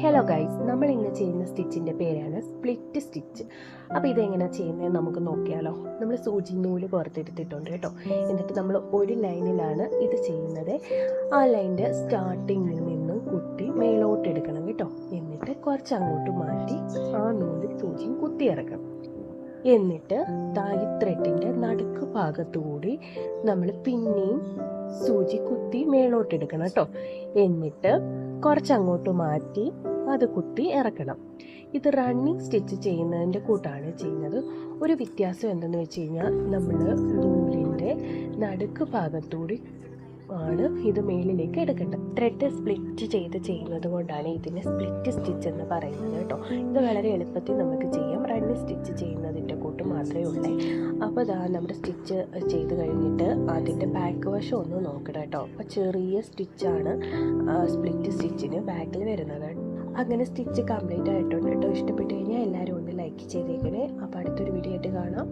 Hello guys, നമ്മൾ ഇന്ന് ചെയ്യുന്ന സ്റ്റിച്ചിൻ്റെ പേരാണ് സ്പ്ലിറ്റ് സ്റ്റിച്ച്. അപ്പോൾ ഇതെങ്ങനെയാണ് ചെയ്യുന്നത് നമുക്ക് നോക്കിയാലോ. നമ്മൾ സൂചി നൂല് പുറത്തെടുത്തിട്ടുണ്ട് കേട്ടോ. എന്നിട്ട് നമ്മൾ ഒരു ലൈനിലാണ് ഇത് ചെയ്യുന്നത്. ആ ലൈനിൻ്റെ സ്റ്റാർട്ടിങ്ങിൽ നിന്നും കുത്തി മേലോട്ട് എടുക്കണം കേട്ടോ. എന്നിട്ട് കുറച്ച് അങ്ങോട്ട് മാറ്റി ആ നൂല് സൂചി കുത്തി ഇറക്കണം. എന്നിട്ട് ഈ ത്രെഡിൻ്റെ നടുക്ക് ഭാഗത്തുകൂടി നമ്മൾ പിന്നെയും സൂചി കുത്തി മേലോട്ടെടുക്കണം കേട്ടോ. എന്നിട്ട് കുറച്ചങ്ങോട്ട് മാറ്റി അത് കുത്തി ഇറക്കണം. ഇത് റണ്ണിങ് സ്റ്റിച്ച് ചെയ്യുന്നതിൻ്റെ കൂട്ടാണ് ചെയ്യുന്നത്. ഒരു വ്യത്യാസം എന്തെന്ന് വെച്ച് കഴിഞ്ഞാൽ നമ്മൾ നൂലിൻ്റെ നടുക്ക് ഭാഗത്തൂടി ആണ് ഇത് മേലിലേക്ക് എടുക്കേണ്ടത്. ത്രെഡ് സ്പ്ലിറ്റ് ചെയ്ത് ചെയ്യുന്നത് കൊണ്ടാണ് ഇതിനെ സ്പ്ലിറ്റ് സ്റ്റിച്ച് എന്ന് പറയുന്നത് കേട്ടോ. ഇത് വളരെ എളുപ്പത്തിൽ നമുക്ക് ചെയ്യാം. റണ്ണിങ് സ്റ്റിച്ച് ചെയ്യുന്നതിൻ്റെ കൂട്ട് മാത്രമേ ഉള്ളൂ. അപ്പോൾ നമ്മുടെ സ്റ്റിച്ച് ചെയ്ത് കഴിഞ്ഞിട്ട് അതിൻ്റെ ബാക്ക് വശം ഒന്ന് നോക്കണം കേട്ടോ. അപ്പോൾ ചെറിയ സ്റ്റിച്ചാണ് സ്പ്ലിറ്റ് സ്റ്റിച്ചിന് ബാക്കിൽ വരുന്നത്. അങ്ങനെ സ്റ്റിച്ച് കംപ്ലീറ്റ് ആയിട്ടുണ്ട് കേട്ടോ. ഇഷ്ടപ്പെട്ട് കഴിഞ്ഞാൽ എല്ലാവരും ഒന്ന് ലൈക്ക് ചെയ്തേക്കണേ. അപ്പോൾ അടുത്തൊരു വീഡിയോ ആയിട്ട് കാണാം.